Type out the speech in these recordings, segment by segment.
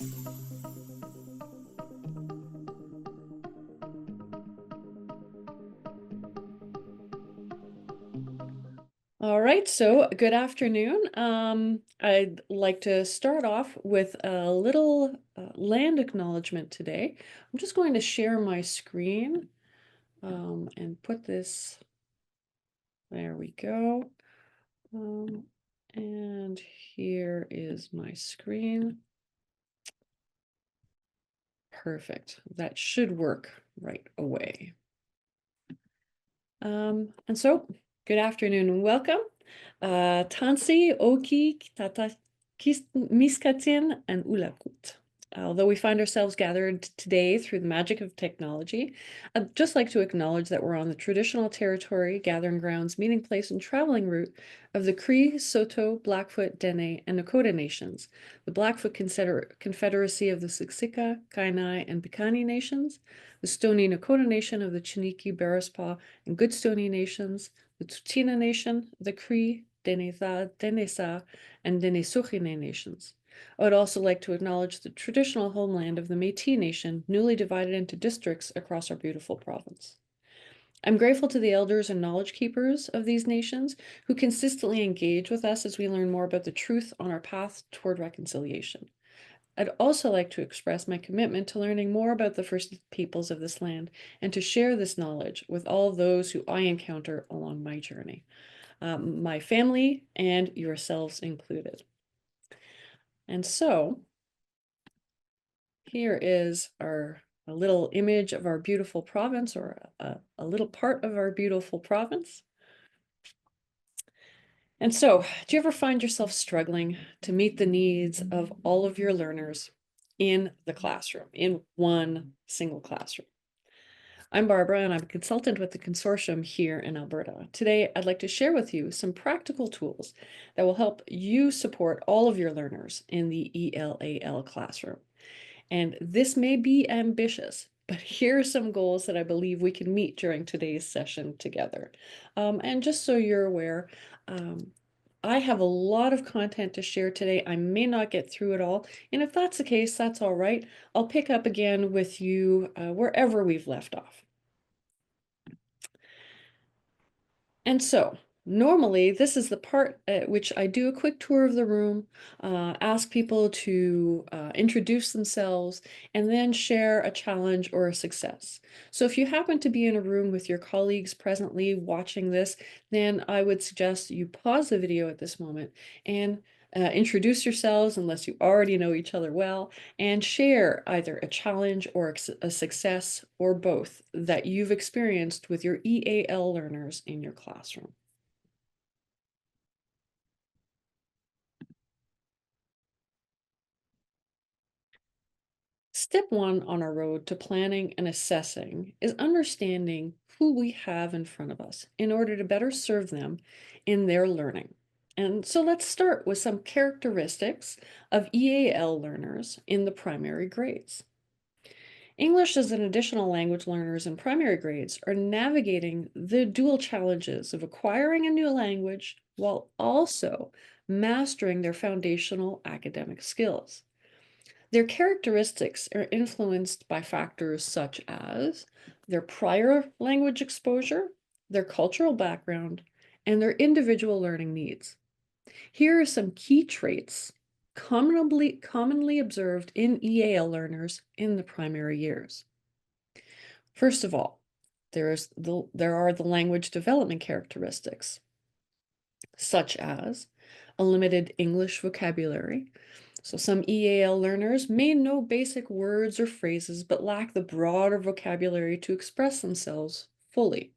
All right, so good afternoon. I'd like to start off with a little land acknowledgement today. I'm just going to share my screen and put this, there we go. And here is my screen. Perfect. That should work right away. And so, good afternoon and welcome. Tansi, Oki, Tata, Miskatin, and Ulakut. Although we find ourselves gathered today through the magic of technology, I'd just like to acknowledge that we're on the traditional territory, gathering grounds, meeting place, and traveling route of the Cree, Saulteaux, Blackfoot, Dene, and Nakota nations, the Blackfoot Confederacy of the Siksika, Kainai, and Piikani nations, the Stoney Nakota Nation of the Chiniki, Bearispaw, and Goodstoney nations, the Tsuut'ina Nation, the Cree, Denetha, Denesa, and Denisojine nations. I would also like to acknowledge the traditional homeland of the Métis Nation, newly divided into districts across our beautiful province. I'm grateful to the elders and knowledge keepers of these nations who consistently engage with us as we learn more about the truth on our path toward reconciliation. I'd also like to express my commitment to learning more about the First Peoples of this land and to share this knowledge with all those who I encounter along my journey, my family and yourselves included. And so here is a little image of our beautiful province, or a little part of our beautiful province. And so, do you ever find yourself struggling to meet the needs of all of your learners in the classroom, in one single classroom? I'm Barbara, and I'm a consultant with the Consortium here in Alberta. Today, I'd like to share with you some practical tools that will help you support all of your learners in the ELAL classroom. And this may be ambitious, but here are some goals that I believe we can meet during today's session together. And just so you're aware, I have a lot of content to share today. I may not get through it all. And if that's the case, that's all right. I'll pick up again with you wherever we've left off. And so, normally, this is the part at which I do a quick tour of the room, ask people to introduce themselves, and then share a challenge or a success. So if you happen to be in a room with your colleagues presently watching this, then I would suggest you pause the video at this moment and introduce yourselves, unless you already know each other well, and share either a challenge or a success or both that you've experienced with your EAL learners in your classroom. Step one on our road to planning and assessing is understanding who we have in front of us in order to better serve them in their learning. And so let's start with some characteristics of EAL learners in the primary grades. English as an additional language learners in primary grades are navigating the dual challenges of acquiring a new language while also mastering their foundational academic skills. Their characteristics are influenced by factors such as their prior language exposure, their cultural background, and their individual learning needs. Here are some key traits commonly observed in EAL learners in the primary years. First of all, there are the language development characteristics, such as a limited English vocabulary. So some EAL learners may know basic words or phrases, but lack the broader vocabulary to express themselves fully.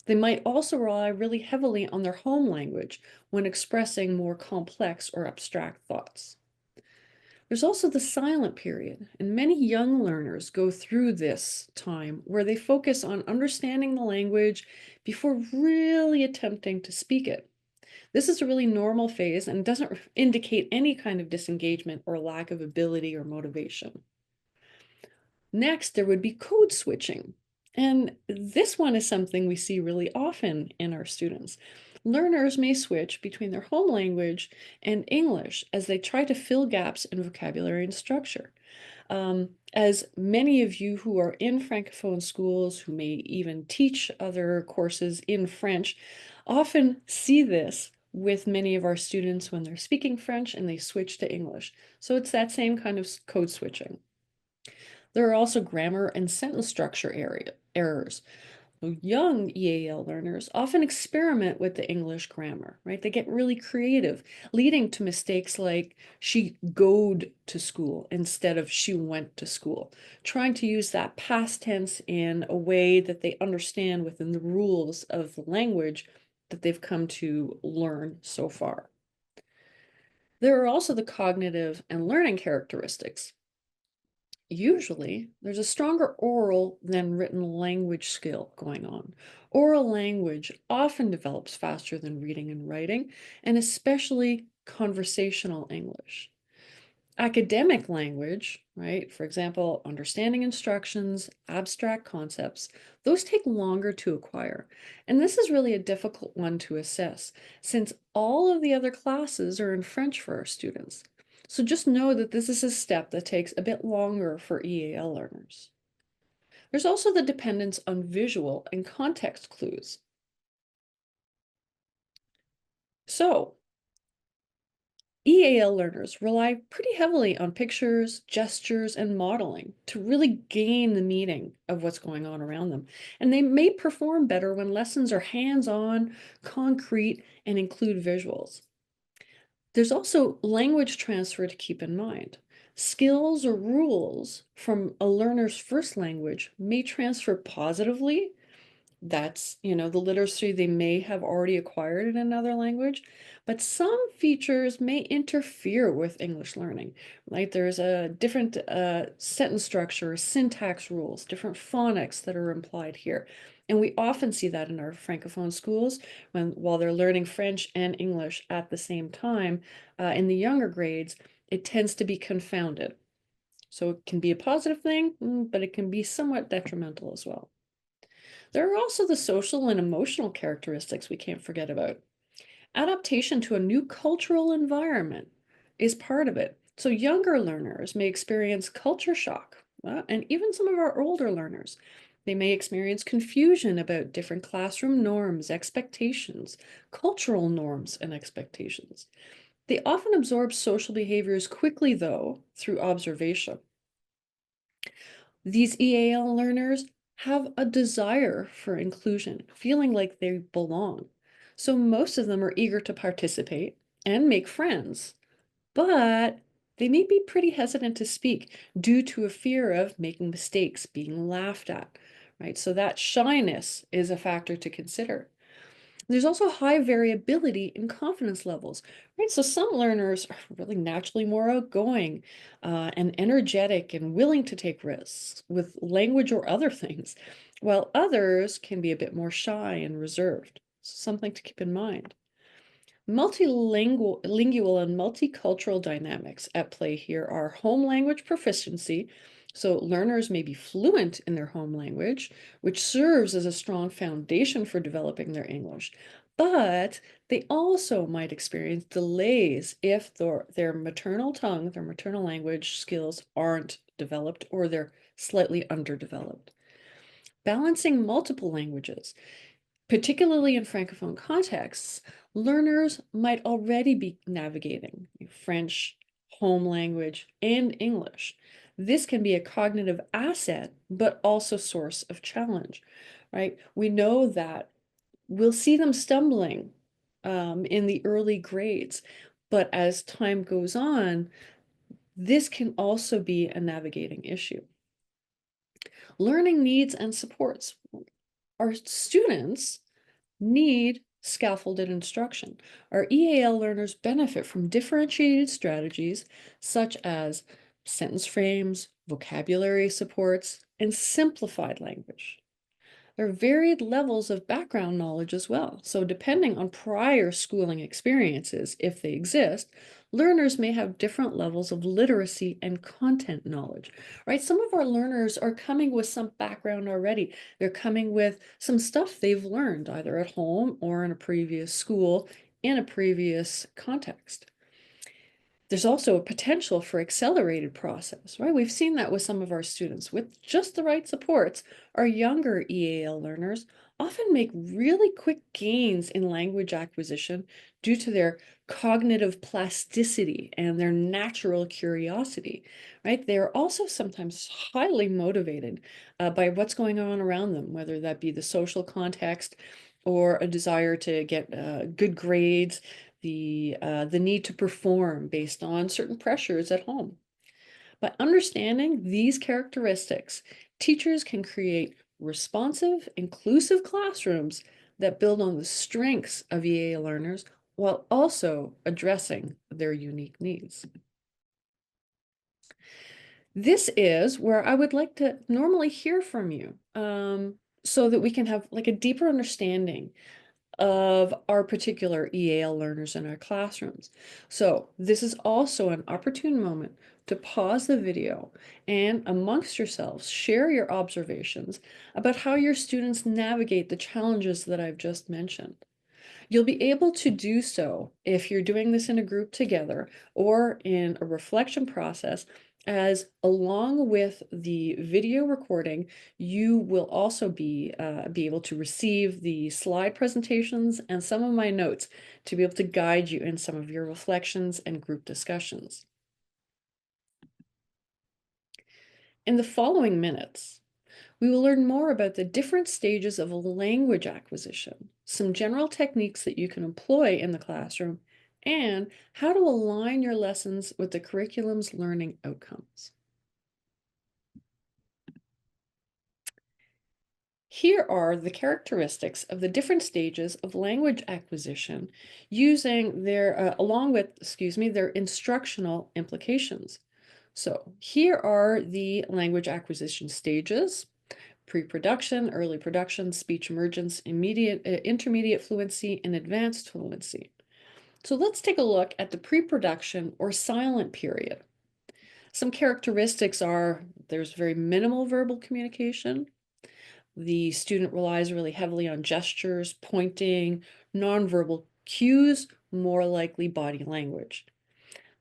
They might also rely really heavily on their home language when expressing more complex or abstract thoughts. There's also the silent period, and many young learners go through this time where they focus on understanding the language before really attempting to speak it. This is a really normal phase and doesn't indicate any kind of disengagement or lack of ability or motivation. Next, there would be code switching. And this one is something we see really often in our students. learners may switch between their home language and English as they try to fill gaps in vocabulary and structure. As many of you who are in Francophone schools, who may even teach other courses in French, often see this with many of our students when they're speaking French and they switch to English. So it's that same kind of code switching. There are also grammar and sentence structure errors. Young EAL learners often experiment with the English grammar, right? They get really creative, leading to mistakes like she goed to school instead of she went to school, trying to use that past tense in a way that they understand within the rules of the language that they've come to learn so far. There are also the cognitive and learning characteristics. Usually, there's a stronger oral than written language skill going on. Oral language often develops faster than reading and writing, and especially conversational English. Academic language, right? For example, understanding instructions, abstract concepts, those take longer to acquire. And this is really a difficult one to assess since all of the other classes are in French for our students. So just know that this is a step that takes a bit longer for EAL learners. There's also the dependence on visual and context clues. So EAL learners rely pretty heavily on pictures, gestures, and modeling to really gain the meaning of what's going on around them. And they may perform better when lessons are hands-on, concrete, and include visuals. There's also language transfer to keep in mind. Skills or rules from a learner's first language may transfer positively. That's, the literacy they may have already acquired in another language, but some features may interfere with English learning. Like there's a different sentence structure, syntax rules, different phonics that are implied here. And we often see that in our Francophone schools while they're learning French and English at the same time. In the younger grades, it tends to be confounded. So it can be a positive thing, but it can be somewhat detrimental as well. There are also the social and emotional characteristics we can't forget about. Adaptation to a new cultural environment is part of it. So younger learners may experience culture shock, and even some of our older learners. They may experience confusion about different classroom norms, expectations, cultural norms, and expectations. They often absorb social behaviors quickly, though, through observation. These EAL learners have a desire for inclusion, feeling like they belong. So most of them are eager to participate and make friends, but they may be pretty hesitant to speak due to a fear of making mistakes, being laughed at, right? So that shyness is a factor to consider. There's also high variability in confidence levels, right? So some learners are really naturally more outgoing and energetic and willing to take risks with language or other things, while others can be a bit more shy and reserved. Something to keep in mind. Multilingual and multicultural dynamics at play here are home language proficiency. So learners may be fluent in their home language, which serves as a strong foundation for developing their English. But they also might experience delays if their maternal tongue, their maternal language skills aren't developed or they're slightly underdeveloped. Balancing multiple languages. Particularly in Francophone contexts, learners might already be navigating French, home language, and English. This can be a cognitive asset, but also source of challenge, right? We know that we'll see them stumbling in the early grades, but as time goes on, this can also be a navigating issue. Learning needs and supports. Our students need scaffolded instruction. Our EAL learners benefit from differentiated strategies such as sentence frames, vocabulary supports, and simplified language. There are varied levels of background knowledge as well. So depending on prior schooling experiences, if they exist, learners may have different levels of literacy and content knowledge, right? Some of our learners are coming with some background already. They're coming with some stuff they've learned either at home or in a previous school in a previous context. There's also a potential for accelerated process, right? We've seen that with some of our students. With just the right supports, our younger EAL learners often make really quick gains in language acquisition due to their cognitive plasticity and their natural curiosity, right? They're also sometimes highly motivated by what's going on around them, whether that be the social context or a desire to get good grades, the need to perform based on certain pressures at home. By understanding these characteristics, teachers can create responsive, inclusive classrooms that build on the strengths of EA learners while also addressing their unique needs. This is where I would like to normally hear from you, so that we can have like a deeper understanding of our particular EAL learners in our classrooms. So this is also an opportune moment to pause the video and amongst yourselves, share your observations about how your students navigate the challenges that I've just mentioned. You'll be able to do so if you're doing this in a group together or in a reflection process, as along with the video recording, you will also be able to receive the slide presentations and some of my notes to be able to guide you in some of your reflections and group discussions. In the following minutes, we will learn more about the different stages of language acquisition, some general techniques that you can employ in the classroom, and how to align your lessons with the curriculum's learning outcomes. Here are the characteristics of the different stages of language acquisition using along with, their instructional implications. So here are the language acquisition stages: pre-production, early production, speech emergence, intermediate fluency, and advanced fluency. So let's take a look at the pre-production or silent period. Some characteristics are there's very minimal verbal communication. The student relies really heavily on gestures, pointing, nonverbal cues, more likely body language.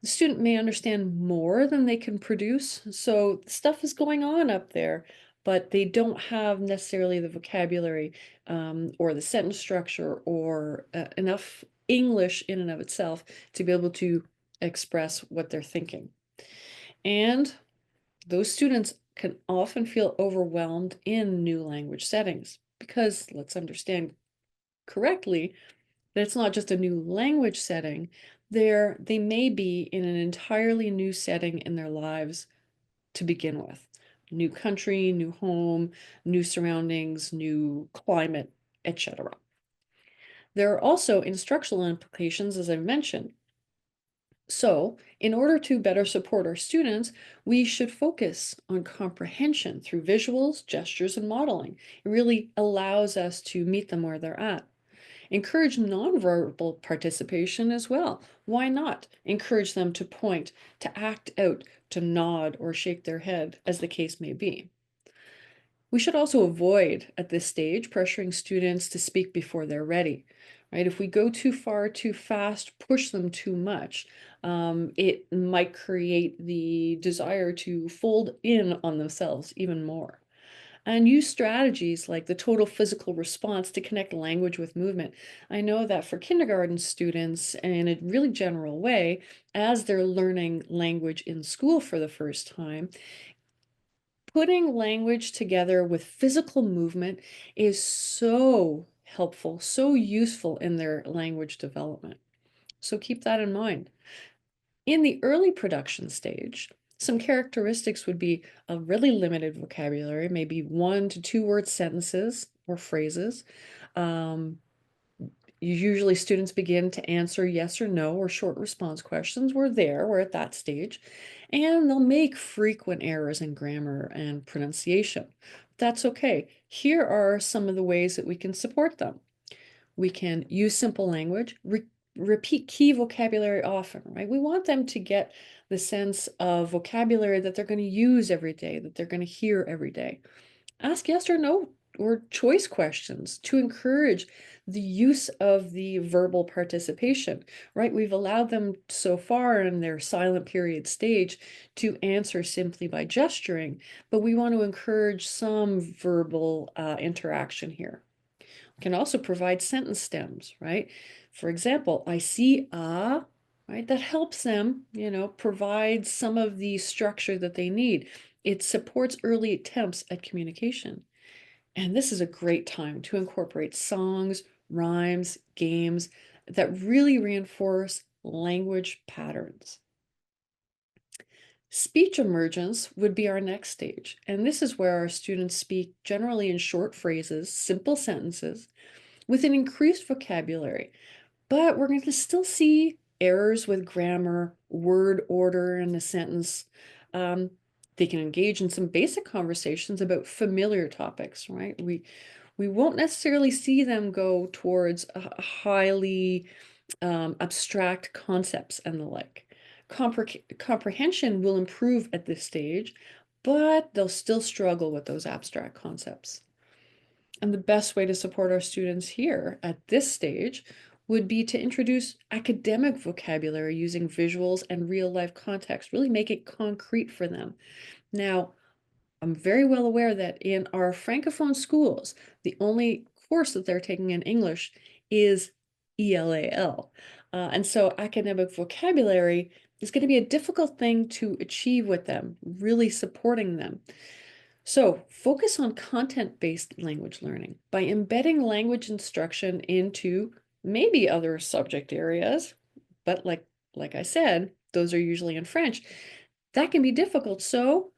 The student may understand more than they can produce, so stuff is going on up there, but they don't have necessarily the vocabulary or the sentence structure or enough English in and of itself to be able to express what they're thinking. And those students can often feel overwhelmed in new language settings because, let's understand correctly, that it's not just a new language setting. They may be in an entirely new setting in their lives to begin with. New country, new home, new surroundings, new climate, etc. There are also instructional implications, as I mentioned. So, in order to better support our students, we should focus on comprehension through visuals, gestures, and modeling. It really allows us to meet them where they're at. Encourage nonverbal participation as well. Why not? Encourage them to point, to act out, to nod or shake their head, as the case may be. We should also avoid at this stage pressuring students to speak before they're ready, right? If we go too far, too fast, push them too much, it might create the desire to fold in on themselves even more. And use strategies like the total physical response to connect language with movement. I know that for kindergarten students, in a really general way, as they're learning language in school for the first time, putting language together with physical movement is so helpful, so useful in their language development. So keep that in mind. In the early production stage, some characteristics would be a really limited vocabulary, maybe 1 to 2 word sentences or phrases. Um, Usually students begin to answer yes or no or short response questions. We're at that stage, and they'll make frequent errors in grammar and pronunciation. that's okay. Here are some of the ways that we can support them. We can use simple language, repeat key vocabulary often, right? We want them to get the sense of vocabulary that they're going to use every day, that they're going to hear every day. Ask yes or no or choice questions to encourage the use of the verbal participation, right? We've allowed them so far in their silent period stage to answer simply by gesturing, but we want to encourage some verbal interaction here. We can also provide sentence stems, right? For example, I see a, right? That helps them, provide some of the structure that they need. It supports early attempts at communication. And this is a great time to incorporate songs, rhymes, games that really reinforce language patterns. Speech emergence would be our next stage. And this is where our students speak generally in short phrases, simple sentences, with an increased vocabulary. But we're going to still see errors with grammar, word order in the sentence. They can engage in some basic conversations about familiar topics, right? We won't necessarily see them go towards highly abstract concepts and the like. Comprehension will improve at this stage, but they'll still struggle with those abstract concepts. And the best way to support our students here at this stage would be to introduce academic vocabulary using visuals and real life context, really make it concrete for them. Now, I'm very well aware that in our Francophone schools, the only course that they're taking in English is ELAL. And so academic vocabulary is going to be a difficult thing to achieve with them, really supporting them. So focus on content-based language learning by embedding language instruction into maybe other subject areas, but like I said, those are usually in French. That can be difficult. So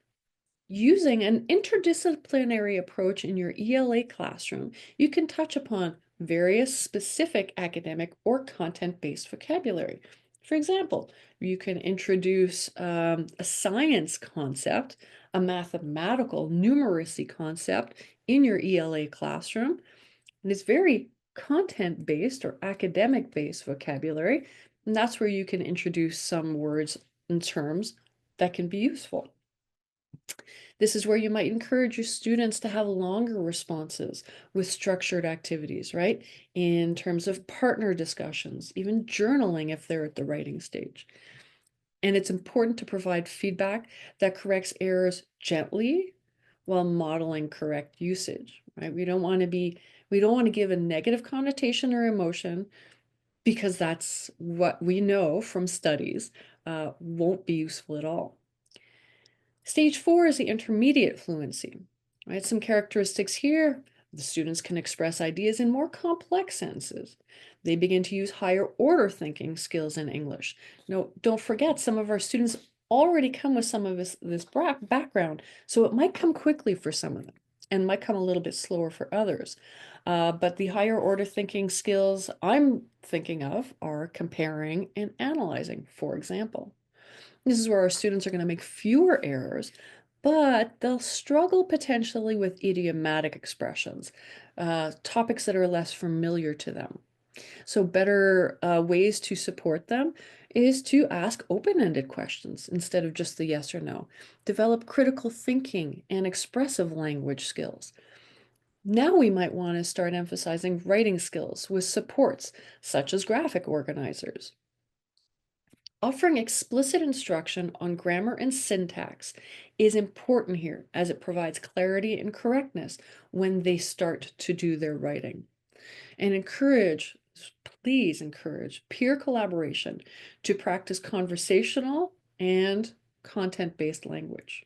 using an interdisciplinary approach in your ELA classroom, you can touch upon various specific academic or content-based vocabulary. For example, you can introduce a science concept, a mathematical numeracy concept in your ELA classroom, and it's very content-based or academic-based vocabulary, and that's where you can introduce some words and terms that can be useful. This is where you might encourage your students to have longer responses with structured activities, right? In terms of partner discussions, even journaling if they're at the writing stage. And it's important to provide feedback that corrects errors gently while modeling correct usage, right? We don't want to give a negative connotation or emotion because that's what we know from studies won't be useful at all. Stage 4 is the intermediate fluency, right? Some characteristics here. The students can express ideas in more complex sentences. They begin to use higher order thinking skills in English. No, don't forget, some of our students already come with some of this background, so it might come quickly for some of them and might come a little bit slower for others. But the higher order thinking skills I'm thinking of are comparing and analyzing, for example. This is where our students are going to make fewer errors, but they'll struggle potentially with idiomatic expressions, topics that are less familiar to them. So better ways to support them is to ask open-ended questions instead of just the yes or no. Develop critical thinking and expressive language skills. Now we might want to start emphasizing writing skills with supports, such as graphic organizers. Offering explicit instruction on grammar and syntax is important here as it provides clarity and correctness when they start to do their writing. And please encourage peer collaboration to practice conversational and content-based language.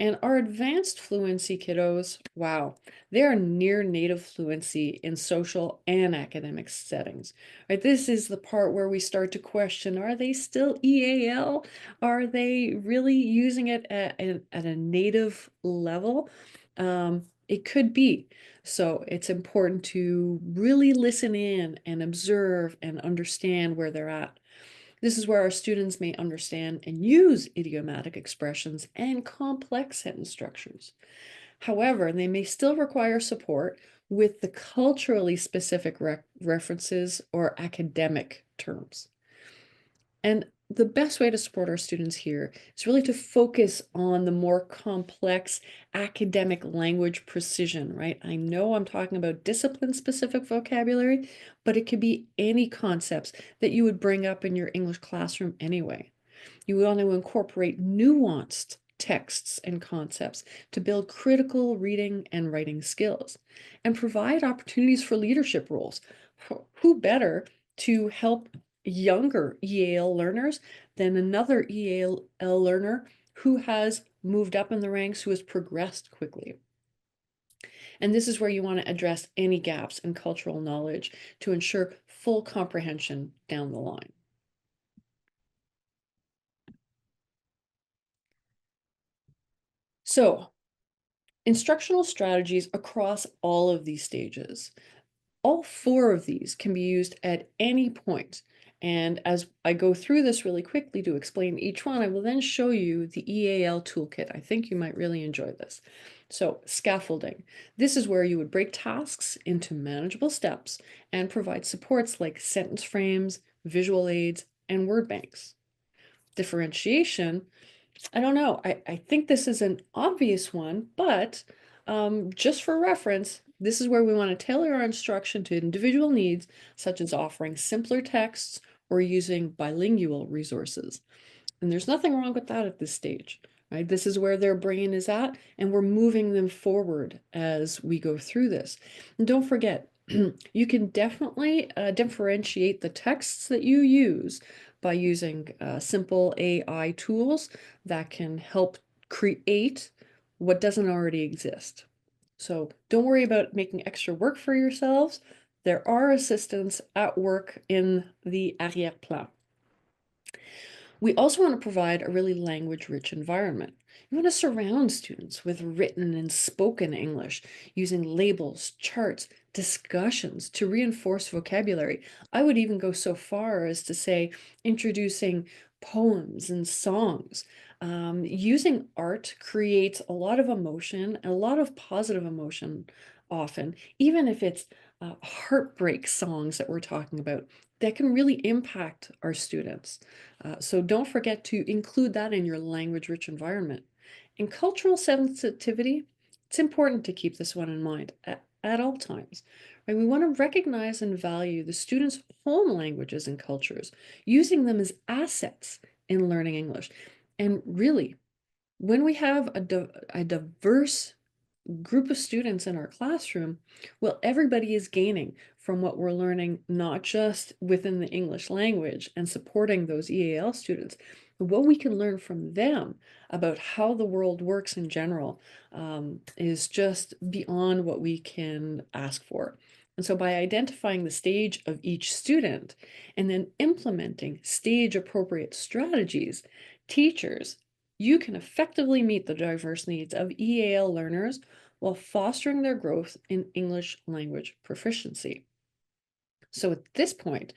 And our advanced fluency kiddos, wow, they are near native fluency in social and academic settings. Right? This is the part where we start to question, are they still EAL? Are they really using it at a native level? It could be. So it's important to really listen in and observe and understand where they're at. This is where our students may understand and use idiomatic expressions and complex sentence structures. However, they may still require support with the culturally specific references or academic terms. And the best way to support our students here is really to focus on the more complex academic language precision, right? I know I'm talking about discipline-specific vocabulary, but it could be any concepts that you would bring up in your English classroom anyway. You want to incorporate nuanced texts and concepts to build critical reading and writing skills and provide opportunities for leadership roles. Who better to help younger EAL learners than another EAL learner who has moved up in the ranks, who has progressed quickly? And this is where you want to address any gaps in cultural knowledge to ensure full comprehension down the line. So, instructional strategies across all of these stages. All four of these can be used at any point. And as I go through this really quickly to explain each one, I will then show you the EAL toolkit. I think you might really enjoy this. So, scaffolding. This is where you would break tasks into manageable steps and provide supports like sentence frames, visual aids, and word banks. Differentiation. I don't know. I think this is an obvious one, but just for reference, this is where we want to tailor our instruction to individual needs, such as offering simpler texts or using bilingual resources. And there's nothing wrong with that at this stage, right? This is where their brain is at, and we're moving them forward as we go through this. And don't forget, you can definitely differentiate the texts that you use by using simple AI tools that can help create what doesn't already exist. So don't worry about making extra work for yourselves. There are assistants at work in the arrière-plan. We also want to provide a really language-rich environment. You want to surround students with written and spoken English using labels, charts, discussions to reinforce vocabulary. I would even go so far as to say introducing poems and songs. Using art creates a lot of emotion, a lot of positive emotion often, even if it's heartbreak songs that we're talking about that can really impact our students. So don't forget to include that in your language-rich environment. In cultural sensitivity, it's important to keep this one in mind at all times. Right? We want to recognize and value the students' home languages and cultures, using them as assets in learning English. And really, when we have a diverse group of students in our classroom, well, everybody is gaining from what we're learning, not just within the English language and supporting those EAL students, but what we can learn from them about how the world works in general is just beyond what we can ask for. And so by identifying the stage of each student and then implementing stage appropriate strategies, teachers, you can effectively meet the diverse needs of EAL learners while fostering their growth in English language proficiency. So at this point,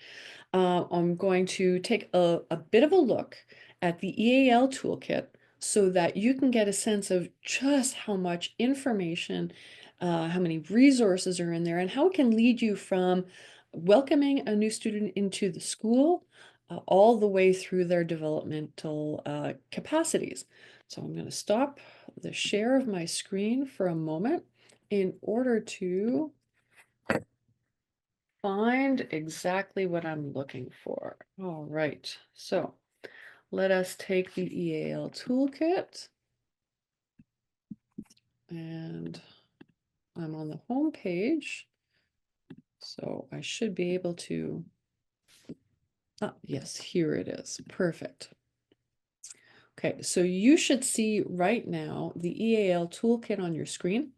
I'm going to take a bit of a look at the EAL toolkit so that you can get a sense of just how much information, how many resources are in there, and how it can lead you from welcoming a new student into the school all the way through their developmental capacities. So I'm going to stop the share of my screen for a moment in order to find exactly what I'm looking for. All right, so let us take the EAL toolkit, and I'm on the home page, so I should be able to, yes, here it is, perfect. Okay, so you should see right now the EAL toolkit on your screen.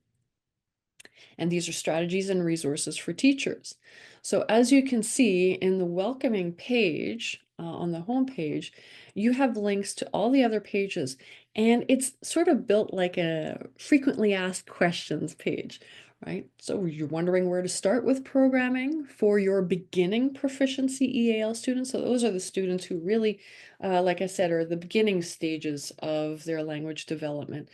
And these are strategies and resources for teachers. So as you can see in the welcoming page on the home page, you have links to all the other pages, and it's sort of built like a frequently asked questions page, right? So you're wondering where to start with programming for your beginning proficiency EAL students. So those are the students who really, like I said, are the beginning stages of their language development.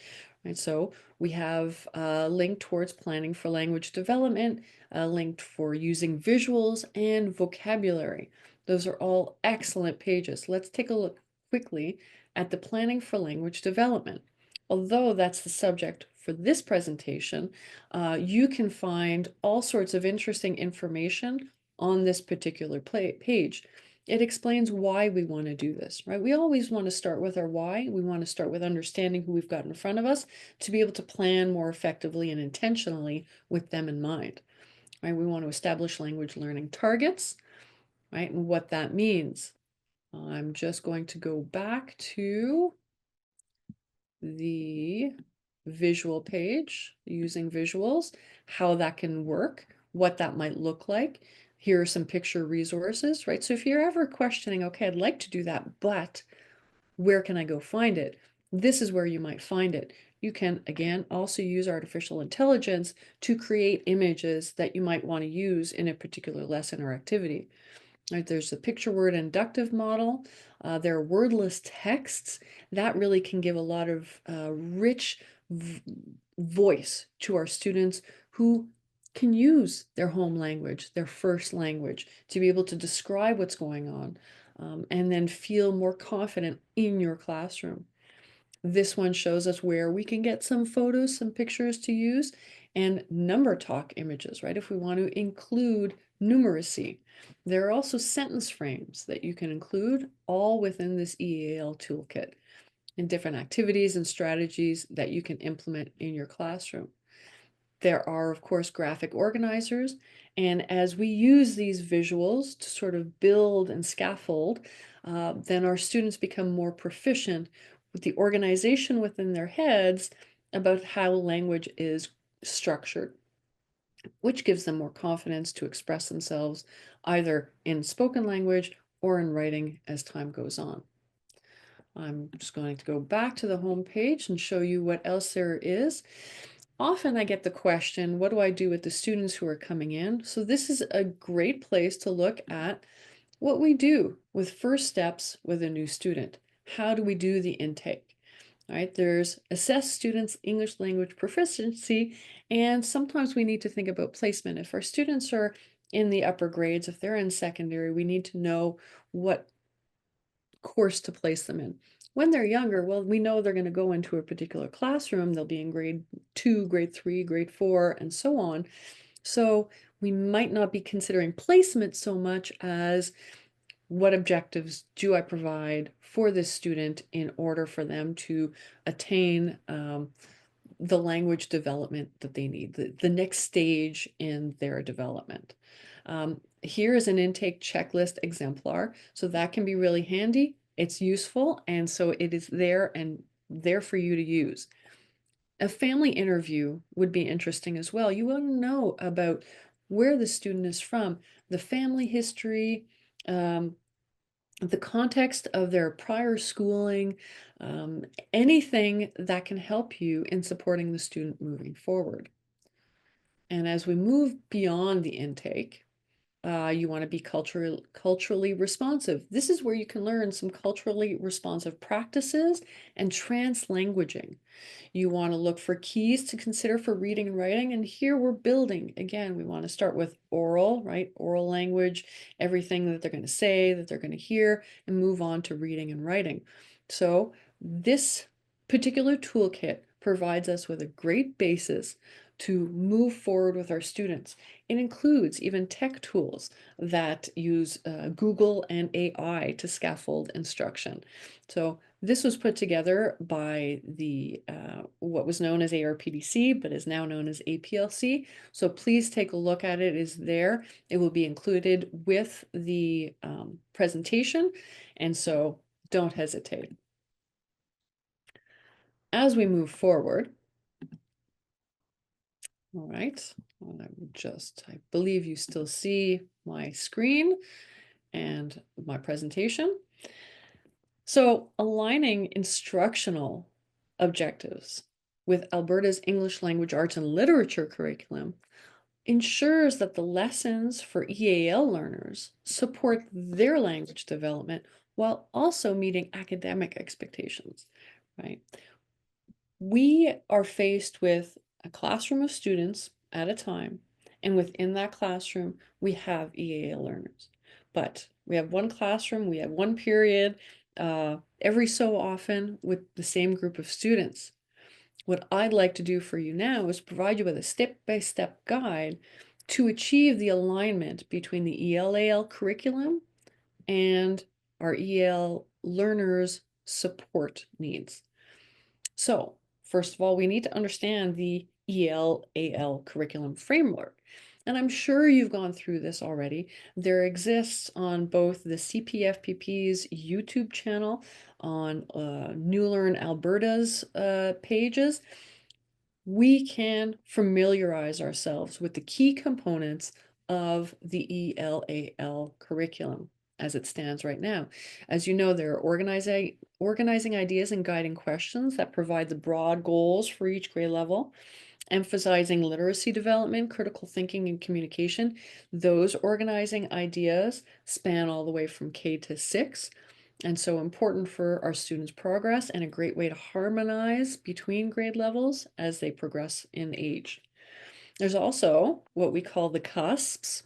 Right? So we have a link towards planning for language development, a link for using visuals and vocabulary. Those are all excellent pages. Let's take a look quickly at the planning for language development. Although that's the subject for this presentation, you can find all sorts of interesting information on this particular page. It explains why we want to do this, right? We always want to start with our why. We want to start with understanding who we've got in front of us to be able to plan more effectively and intentionally with them in mind, right? We want to establish language learning targets, right? And what that means. I'm just going to go back to the visual page, using visuals, how that can work, what that might look like. Here are some picture resources, right? So if you're ever questioning, okay, I'd like to do that, but where can I go find it? This is where you might find it. You can, again, also use artificial intelligence to create images that you might want to use in a particular lesson or activity. Right, there's the picture word inductive model. There are wordless texts that really can give a lot of rich voice to our students who can use their home language, their first language, to be able to describe what's going on, and then feel more confident in your classroom. This one shows us where we can get some photos, some pictures to use, and number talk images, right? If we want to include numeracy. There are also sentence frames that you can include all within this EAL toolkit, and different activities and strategies that you can implement in your classroom. There are, of course, graphic organizers, and as we use these visuals to sort of build and scaffold, then our students become more proficient with the organization within their heads about how language is structured, which gives them more confidence to express themselves either in spoken language or in writing as time goes on. I'm just going to go back to the home page and show you what else there is. Often I get the question, what do I do with the students who are coming in? So this is a great place to look at what we do with first steps with a new student. How do we do the intake? All right, there's assess students' English language proficiency, and sometimes we need to think about placement. If our students are in the upper grades, if they're in secondary, we need to know what course to place them in. When they're younger, well, we know they're going to go into a particular classroom. They'll be in grade 2, grade 3, grade 4, and so on. So we might not be considering placement so much as what objectives do I provide for this student in order for them to attain the language development that they need, the next stage in their development. Here is an intake checklist exemplar, so that can be really handy. It's useful, and so it is there and there for you to use. A family interview would be interesting as well. You want to know about where the student is from, the family history, the context of their prior schooling, anything that can help you in supporting the student moving forward. And as we move beyond the intake, you want to be culturally responsive. This is where you can learn some culturally responsive practices and translanguaging. You want to look for keys to consider for reading and writing. And here we're building. Again, we want to start with oral, right? Oral language, everything that they're going to say, that they're going to hear, and move on to reading and writing. So this particular toolkit provides us with a great basis to move forward with our students. It includes even tech tools that use Google and AI to scaffold instruction. So this was put together by the what was known as ARPDC, but is now known as APLC. So please take a look at it. It is there. It will be included with the presentation, and so don't hesitate. As we move forward, all right, I believe you still see my screen and my presentation. So aligning instructional objectives with Alberta's English Language Arts and Literature curriculum ensures that the lessons for EAL learners support their language development while also meeting academic expectations, right? We are faced with a classroom of students at a time, and within that classroom, we have EAL learners. But we have one classroom, we have one period, every so often with the same group of students. What I'd like to do for you now is provide you with a step-by-step guide to achieve the alignment between the ELAL curriculum and our EL learners' support needs. So, first of all, we need to understand the ELAL curriculum framework. And I'm sure you've gone through this already. There exists on both the CPFPP's YouTube channel, on New Learn Alberta's pages. We can familiarize ourselves with the key components of the ELAL curriculum as it stands right now. As you know, there are organizing ideas and guiding questions that provide the broad goals for each grade level, emphasizing literacy development, critical thinking, and communication. Those organizing ideas span all the way from K to 6, and so important for our students' progress and a great way to harmonize between grade levels as they progress in age. There's also what we call the cusps,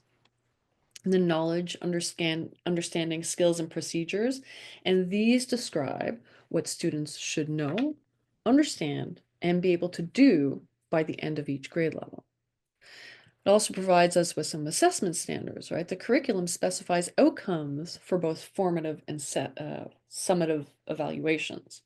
the knowledge, understanding, skills, and procedures, and these describe what students should know, understand, and be able to do by the end of each grade level. It also provides us with some assessment standards, right? The curriculum specifies outcomes for both formative and summative evaluations.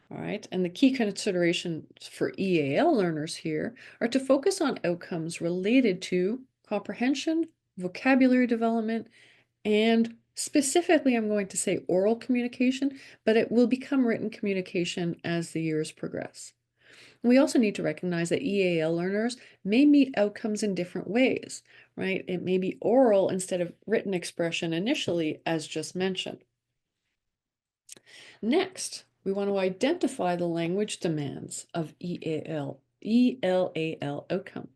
All right, and the key considerations for EAL learners here are to focus on outcomes related to comprehension, vocabulary development, and specifically, I'm going to say oral communication, but it will become written communication as the years progress. We also need to recognize that EAL learners may meet outcomes in different ways, right? It may be oral instead of written expression initially, as just mentioned. Next, we want to identify the language demands of ELAL outcome.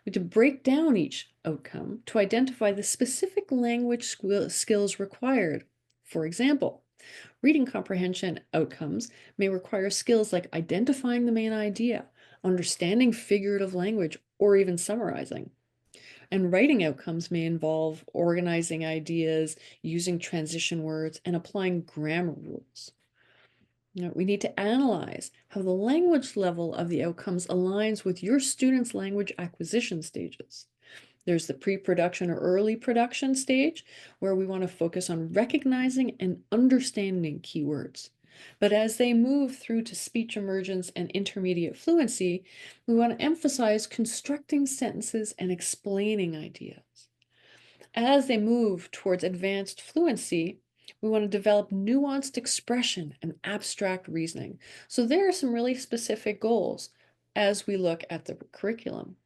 We need to break down each outcome to identify the specific language skills required. For example, reading comprehension outcomes may require skills like identifying the main idea, understanding figurative language, or even summarizing. And writing outcomes may involve organizing ideas, using transition words, and applying grammar rules. We need to analyze how the language level of the outcomes aligns with your students' language acquisition stages. There's the pre-production or early production stage, where we want to focus on recognizing and understanding keywords. But as they move through to speech emergence and intermediate fluency, we want to emphasize constructing sentences and explaining ideas. As they move towards advanced fluency, we want to develop nuanced expression and abstract reasoning. So there are some really specific goals as we look at the curriculum.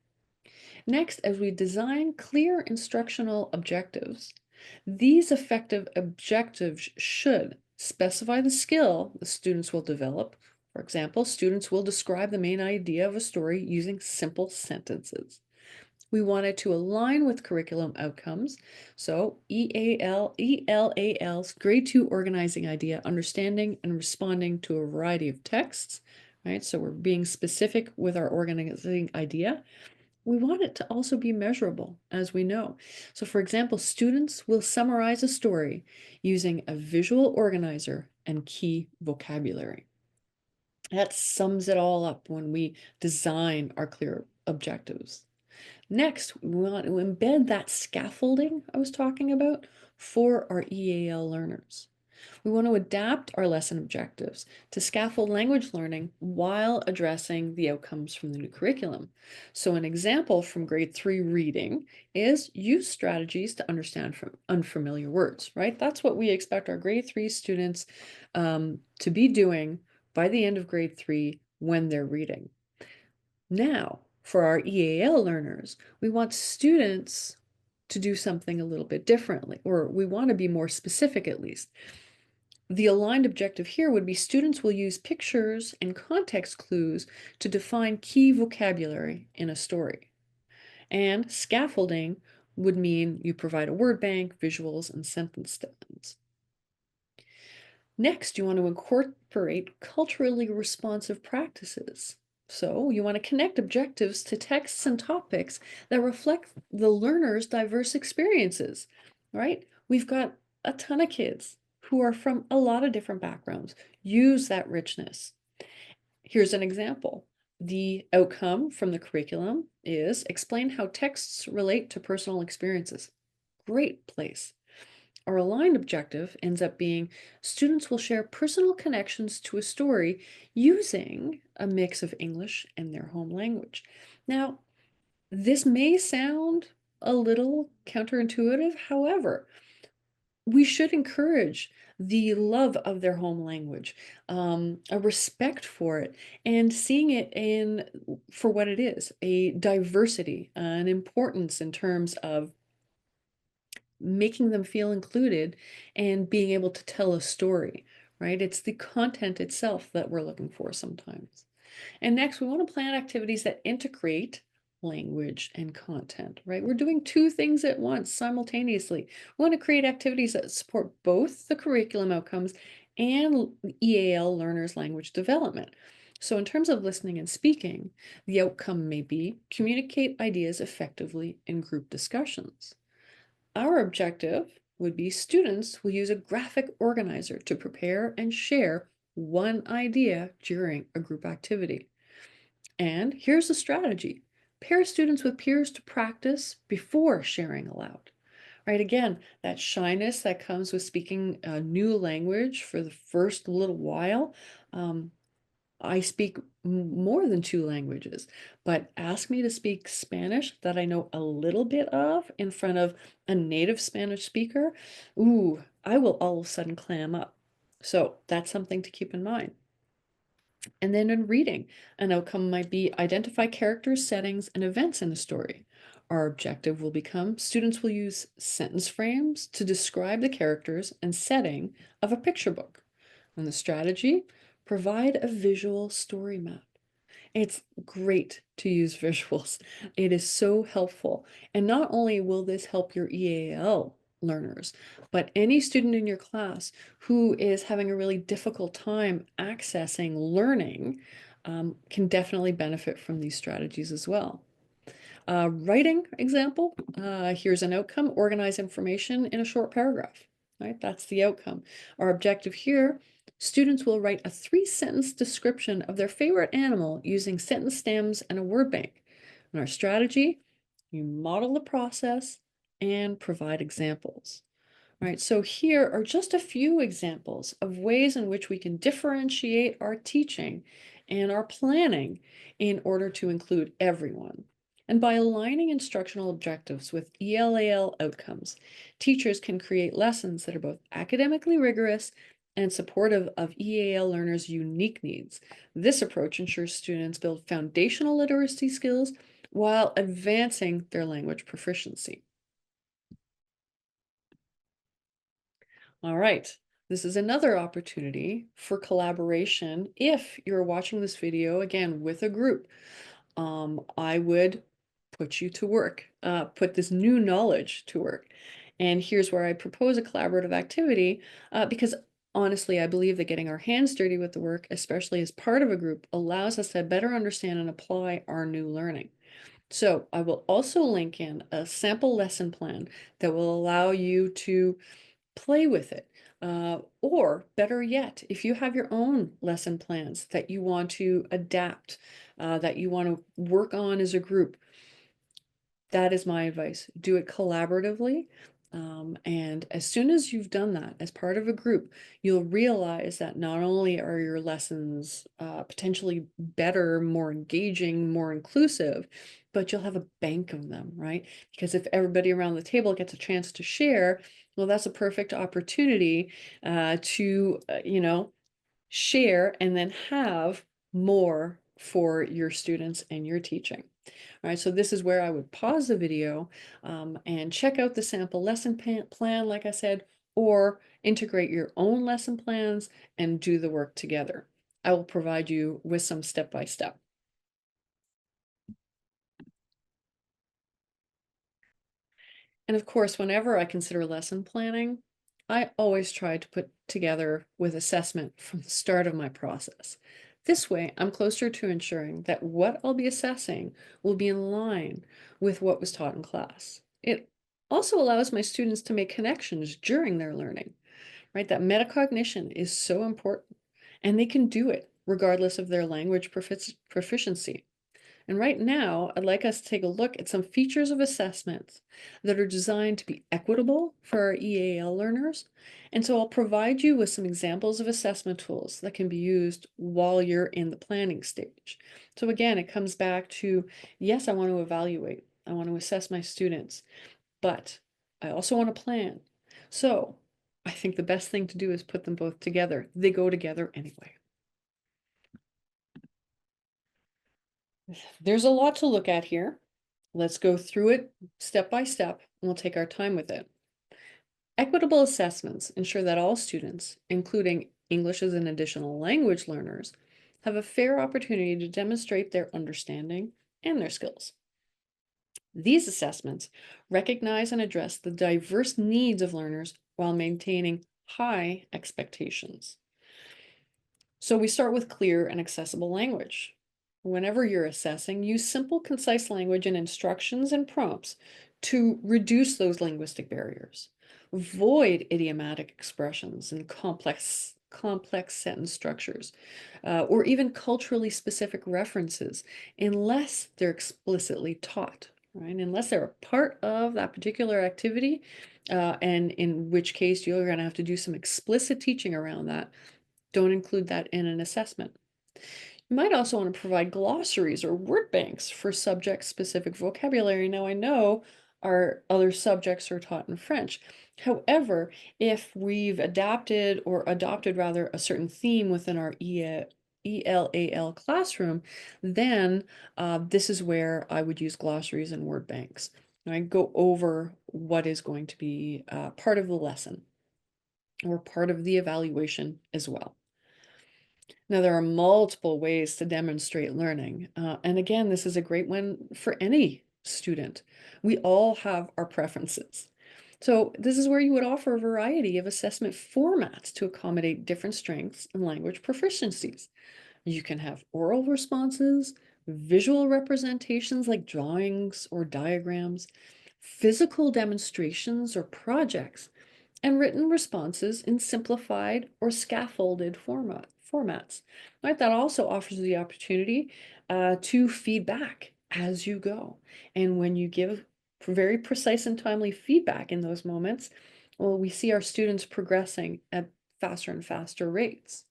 Next, as we design clear instructional objectives, these effective objectives should specify the skill the students will develop. For example, students will describe the main idea of a story using simple sentences. We wanted to align with curriculum outcomes. So ELAL's grade 2 organizing idea, understanding and responding to a variety of texts, right? So we're being specific with our organizing idea. We want it to also be measurable, as we know. So for example, students will summarize a story using a visual organizer and key vocabulary. That sums it all up when we design our clear objectives. Next, we want to embed that scaffolding I was talking about for our EAL learners. We want to adapt our lesson objectives to scaffold language learning while addressing the outcomes from the new curriculum. So an example from grade 3 reading is use strategies to understand from unfamiliar words, right? That's what we expect our grade 3 students to be doing by the end of grade 3 when they're reading. Now, for our EAL learners, we want students to do something a little bit differently, or we want to be more specific at least. The aligned objective here would be students will use pictures and context clues to define key vocabulary in a story. And scaffolding would mean you provide a word bank, visuals, and sentence stems. Next, you want to incorporate culturally responsive practices. So you want to connect objectives to texts and topics that reflect the learner's diverse experiences, right? We've got a ton of kids who are from a lot of different backgrounds. Use that richness. Here's an example. The outcome from the curriculum is explain how texts relate to personal experiences. Great place. Our aligned objective ends up being students will share personal connections to a story using a mix of English and their home language. Now, this may sound a little counterintuitive. However, we should encourage the love of their home language, a respect for it, and seeing it in for what it is, a diversity, an importance in terms of making them feel included and being able to tell a story, right? It's the content itself that we're looking for sometimes. And next, we want to plan activities that integrate language and content, right? We're doing two things at once simultaneously. We want to create activities that support both the curriculum outcomes and EAL learners' language development. So in terms of listening and speaking, the outcome may be communicate ideas effectively in group discussions. Our objective would be students will use a graphic organizer to prepare and share one idea during a group activity. And here's the strategy. Pair students with peers to practice before sharing aloud. Right, again, that shyness that comes with speaking a new language for the first little while. I speak more than two languages, but ask me to speak Spanish that I know a little bit of in front of a native Spanish speaker. Ooh, I will all of a sudden clam up. So that's something to keep in mind. And then in reading, an outcome might be identify characters, settings, and events in a story. Our objective will become students will use sentence frames to describe the characters and setting of a picture book. And the strategy, provide a visual story map. It's great to use visuals. It is so helpful. And not only will this help your EAL learners, but any student in your class who is having a really difficult time accessing learning can definitely benefit from these strategies as well. Writing example, here's an outcome, organize information in a short paragraph, right? That's the outcome. Our objective here, students will write a 3-sentence description of their favorite animal using sentence stems and a word bank. And our strategy, you model the process and provide examples. Right, so here are just a few examples of ways in which we can differentiate our teaching and our planning in order to include everyone. And by aligning instructional objectives with ELAL outcomes, teachers can create lessons that are both academically rigorous and supportive of EAL learners' unique needs. This approach ensures students build foundational literacy skills while advancing their language proficiency. All right, this is another opportunity for collaboration. If you're watching this video, again, with a group, I would put you to work, put this new knowledge to work. And here's where I propose a collaborative activity, because honestly, I believe that getting our hands dirty with the work, especially as part of a group, allows us to better understand and apply our new learning. So I will also link in a sample lesson plan that will allow you to play with it. Or better yet, if you have your own lesson plans that you want to adapt, that you want to work on as a group, that is my advice. Do it collaboratively. And as soon as you've done that as part of a group, you'll realize that not only are your lessons potentially better, more engaging, more inclusive, but you'll have a bank of them, right? Because if everybody around the table gets a chance to share, well, that's a perfect opportunity to share and then have more for your students and your teaching. All right, so this is where I would pause the video and check out the sample lesson plan, like I said, or integrate your own lesson plans and do the work together. I will provide you with some step-by-step. And of course, whenever I consider lesson planning, I always try to put together with assessment from the start of my process. This way, I'm closer to ensuring that what I'll be assessing will be in line with what was taught in class. It also allows my students to make connections during their learning, right? That metacognition is so important, and they can do it regardless of their language proficiency. And right now, I'd like us to take a look at some features of assessments that are designed to be equitable for our EAL learners. And so I'll provide you with some examples of assessment tools that can be used while you're in the planning stage. So again, it comes back to, yes, I want to evaluate, I want to assess my students, but I also want to plan. So I think the best thing to do is put them both together. They go together anyway. There's a lot to look at here. Let's go through it step by step, and we'll take our time with it. Equitable assessments ensure that all students, including English as an additional language learners, have a fair opportunity to demonstrate their understanding and their skills. These assessments recognize and address the diverse needs of learners while maintaining high expectations. So we start with clear and accessible language. Whenever you're assessing, use simple, concise language and instructions and prompts to reduce those linguistic barriers. Avoid idiomatic expressions and complex sentence structures, or even culturally specific references, unless they're explicitly taught, right? Unless they're a part of that particular activity, and in which case you're going to have to do some explicit teaching around that. Don't include that in an assessment. You might also want to provide glossaries or word banks for subject-specific vocabulary. Now, I know our other subjects are taught in French. However, if we've adapted or adopted rather a certain theme within our ELAL classroom, then this is where I would use glossaries and word banks. And I go over what is going to be part of the lesson or part of the evaluation as well. Now, there are multiple ways to demonstrate learning. And again, this is a great one for any student. We all have our preferences. So this is where you would offer a variety of assessment formats to accommodate different strengths and language proficiencies. You can have oral responses, visual representations like drawings or diagrams, physical demonstrations or projects, and written responses in simplified or scaffolded formats. Right? That also offers the opportunity to feedback as you go. And when you give very precise and timely feedback in those moments, well, we see our students progressing at faster and faster rates.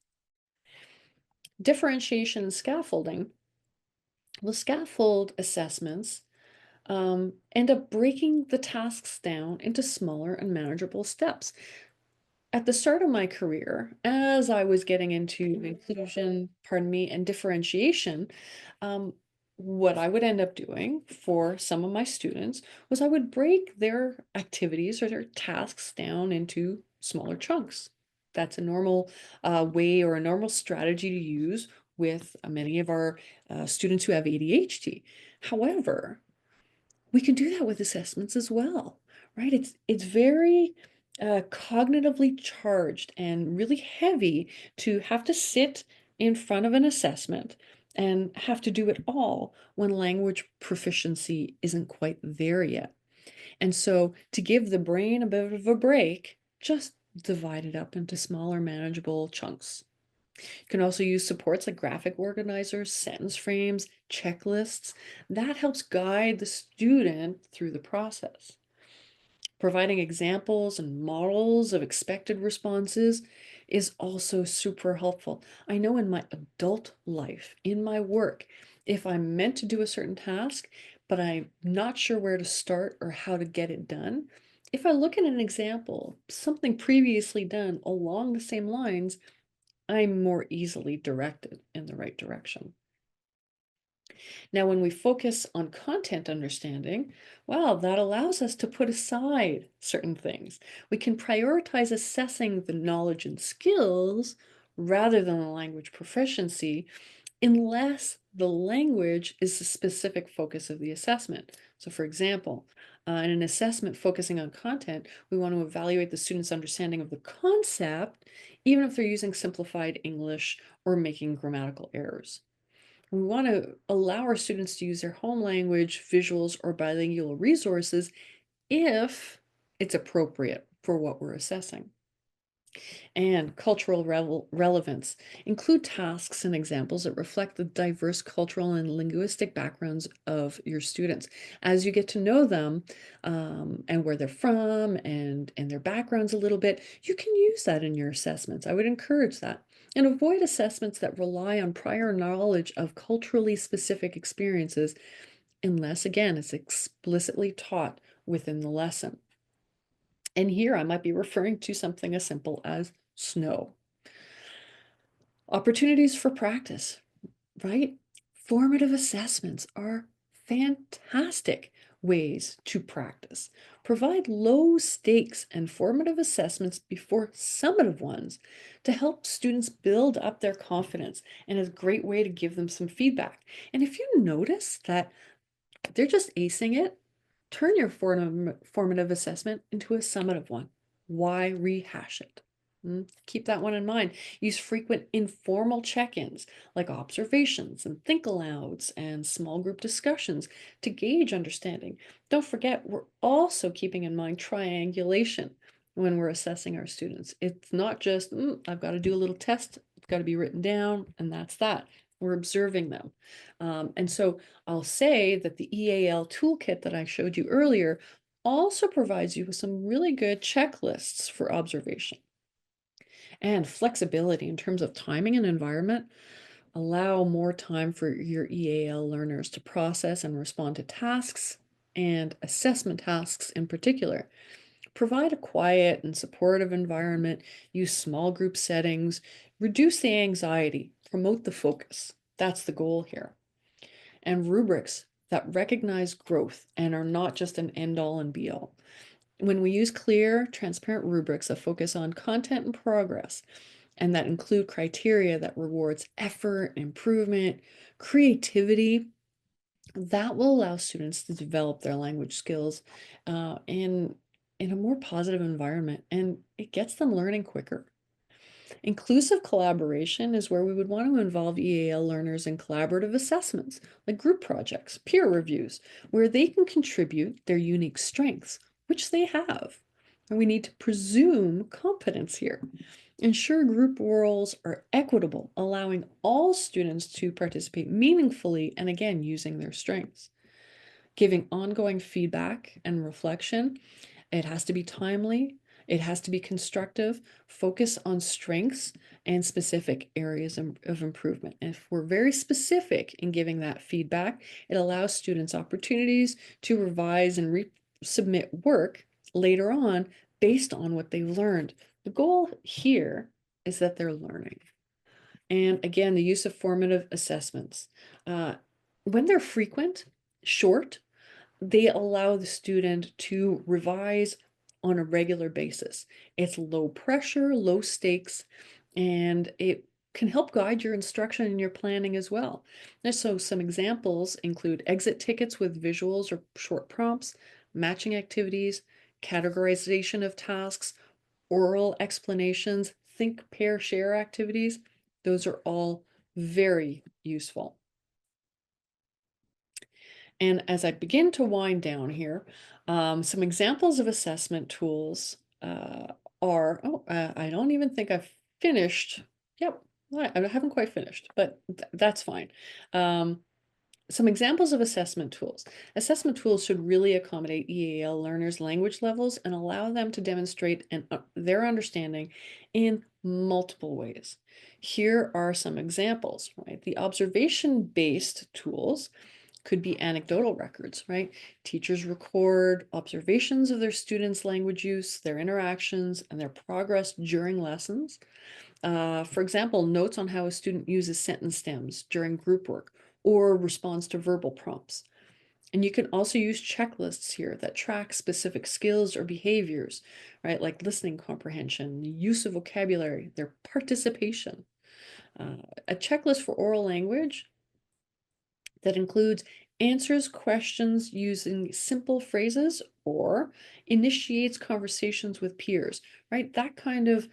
Differentiation and scaffolding. Well, scaffold assessments end up breaking the tasks down into smaller and manageable steps. At the start of my career, as I was getting into inclusion, pardon me, and differentiation, um, what I would end up doing for some of my students was I would break their activities or their tasks down into smaller chunks. That's a normal way or a normal strategy to use with many of our students who have ADHD. However, we can do that with assessments as well, right? It's very cognitively charged and really heavy to have to sit in front of an assessment and have to do it all when language proficiency isn't quite there yet. And so to give the brain a bit of a break, just divide it up into smaller, manageable chunks. You can also use supports like graphic organizers, sentence frames, checklists. That helps guide the student through the process. Providing examples and models of expected responses is also super helpful. I know in my adult life, in my work, if I'm meant to do a certain task, but I'm not sure where to start or how to get it done, if I look at an example, something previously done along the same lines, I'm more easily directed in the right direction. Now, when we focus on content understanding, well, that allows us to put aside certain things. We can prioritize assessing the knowledge and skills rather than the language proficiency, unless the language is the specific focus of the assessment. So for example, In an assessment focusing on content, we want to evaluate the student's understanding of the concept, even if they're using simplified English or making grammatical errors. We want to allow our students to use their home language, visuals, or bilingual resources if it's appropriate for what we're assessing. And cultural relevance. Include tasks and examples that reflect the diverse cultural and linguistic backgrounds of your students. As you get to know them and where they're from and their backgrounds a little bit, you can use that in your assessments. I would encourage that. And avoid assessments that rely on prior knowledge of culturally specific experiences unless, again, it's explicitly taught within the lesson. And here I might be referring to something as simple as snow. Opportunities for practice, right? Formative assessments are fantastic ways to practice. Provide low stakes and formative assessments before summative ones to help students build up their confidence, and is a great way to give them some feedback. And if you notice that they're just acing it, turn your formative assessment into a summative one. Why rehash it? Keep that one in mind. Use frequent informal check-ins like observations and think alouds and small group discussions to gauge understanding. Don't forget, we're also keeping in mind triangulation when we're assessing our students. It's not just, I've got to do a little test, it's got to be written down, and that's that. We're observing them. And so I'll say that the EAL toolkit that I showed you earlier also provides you with some really good checklists for observation. And flexibility in terms of timing and environment. Allow more time for your EAL learners to process and respond to tasks and assessment tasks in particular. Provide a quiet and supportive environment, use small group settings, reduce the anxiety, promote the focus. That's the goal here. And rubrics that recognize growth and are not just an end all and be all. When we use clear, transparent rubrics that focus on content and progress, and that include criteria that rewards effort, improvement, creativity, that will allow students to develop their language skills in a more positive environment, and it gets them learning quicker. Inclusive collaboration is where we would want to involve EAL learners in collaborative assessments, like group projects, peer reviews, where they can contribute their unique strengths, which they have. And we need to presume competence here. Ensure group roles are equitable, allowing all students to participate meaningfully and, again, using their strengths. Giving ongoing feedback and reflection. It has to be timely. It has to be constructive, focus on strengths and specific areas of improvement. And if we're very specific in giving that feedback, it allows students opportunities to revise and resubmit work later on based on what they've learned. The goal here is that they're learning. And again, the use of formative assessments. When they're frequent, short, they allow the student to revise on a regular basis. It's low pressure, low stakes, and it can help guide your instruction and your planning as well. And so some examples include exit tickets with visuals or short prompts, matching activities, categorization of tasks, oral explanations, think, pair, share activities. Those are all very useful. And as I begin to wind down here, some examples of assessment tools I don't even think I've finished. Yep, I haven't quite finished, but that's fine. Some examples of assessment tools. Assessment tools should really accommodate EAL learners' language levels and allow them to demonstrate their understanding in multiple ways. Here are some examples, right? The observation-based tools could be anecdotal records, right? Teachers record observations of their students' language use, their interactions, and their progress during lessons. For example, notes on how a student uses sentence stems during group work or responds to verbal prompts. And you can also use checklists here that track specific skills or behaviors, right? Like listening comprehension, use of vocabulary, their participation. A checklist for oral language that includes answers questions using simple phrases or initiates conversations with peers, right? That kind of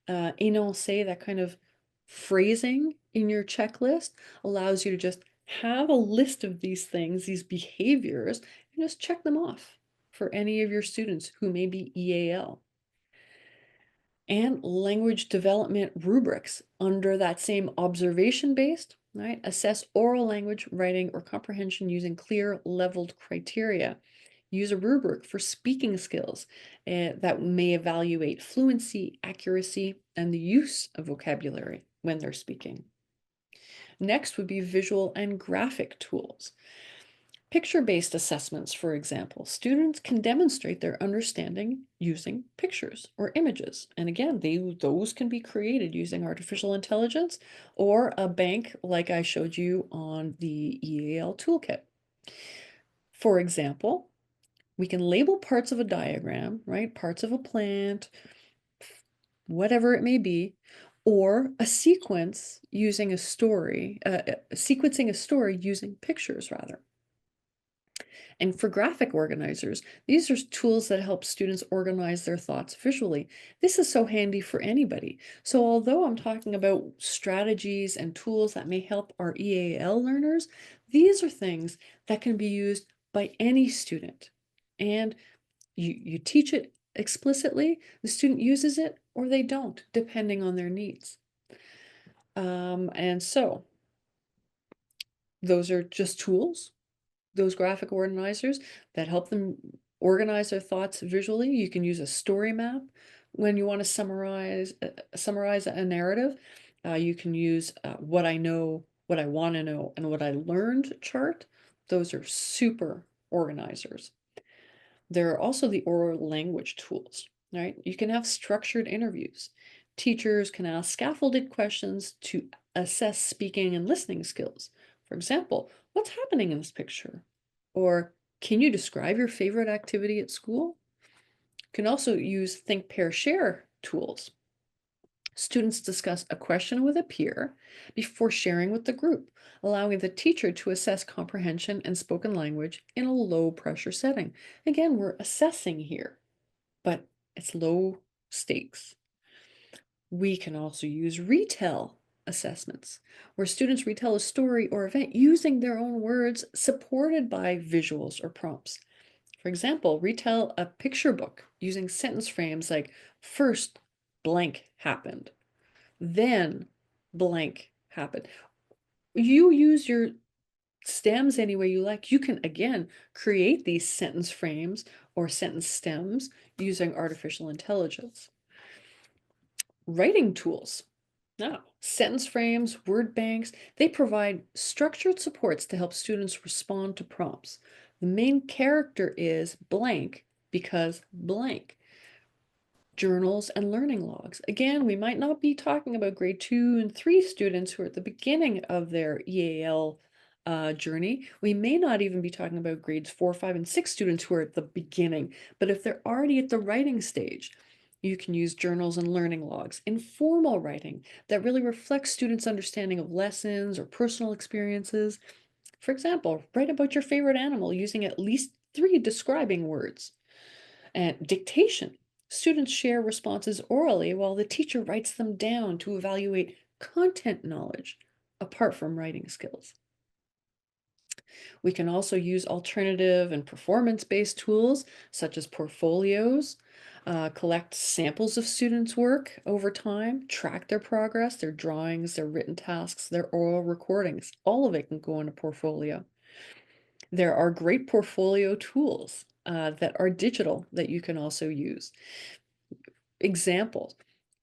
énoncé, that kind of phrasing in your checklist allows you to just have a list of these things, these behaviors, and just check them off for any of your students who may be EAL. And language development rubrics under that same observation-based, right? Assess oral language, writing, or comprehension using clear leveled criteria. Use a rubric for speaking skills that may evaluate fluency, accuracy, and the use of vocabulary when they're speaking. Next would be visual and graphic tools. Picture-based assessments, for example, students can demonstrate their understanding using pictures or images. And again, those can be created using artificial intelligence or a bank like I showed you on the EAL toolkit. For example, we can label parts of a diagram, right? Parts of a plant, whatever it may be, or a sequence using a story, sequencing a story using pictures rather. And for graphic organizers, these are tools that help students organize their thoughts visually. This is so handy for anybody. So although I'm talking about strategies and tools that may help our EAL learners, these are things that can be used by any student. And you teach it explicitly, the student uses it or they don't, depending on their needs. And so those are just tools, those graphic organizers that help them organize their thoughts visually. You can use a story map when you want to summarize a narrative. You can use what I know, what I want to know, and what I learned chart. Those are super organizers. There are also the oral language tools, right? You can have structured interviews. Teachers can ask scaffolded questions to assess speaking and listening skills. For example, what's happening in this picture? Or can you describe your favorite activity at school? You can also use think, pair, share tools. Students discuss a question with a peer before sharing with the group, allowing the teacher to assess comprehension and spoken language in a low pressure setting. Again, we're assessing here, but it's low stakes. We can also use retell assessments, where students retell a story or event using their own words supported by visuals or prompts. For example, retell a picture book using sentence frames like first blank happened, then blank happened. You use your stems any way you like. You can, again, create these sentence frames or sentence stems using artificial intelligence. Writing tools. Now, sentence frames, word banks, they provide structured supports to help students respond to prompts. The main character is blank because blank. Journals and learning logs. Again, we might not be talking about grade 2 and 3 students who are at the beginning of their EAL journey. We may not even be talking about grades 4, 5, and 6 students who are at the beginning. But if they're already at the writing stage, you can use journals and learning logs, informal writing that really reflects students' understanding of lessons or personal experiences. For example, write about your favorite animal using at least 3 describing words. And dictation. Students share responses orally while the teacher writes them down to evaluate content knowledge apart from writing skills. We can also use alternative and performance-based tools such as portfolios, collect samples of students' work over time, track their progress, their drawings, their written tasks, their oral recordings. All of it can go in a portfolio. There are great portfolio tools that are digital that you can also use. Examples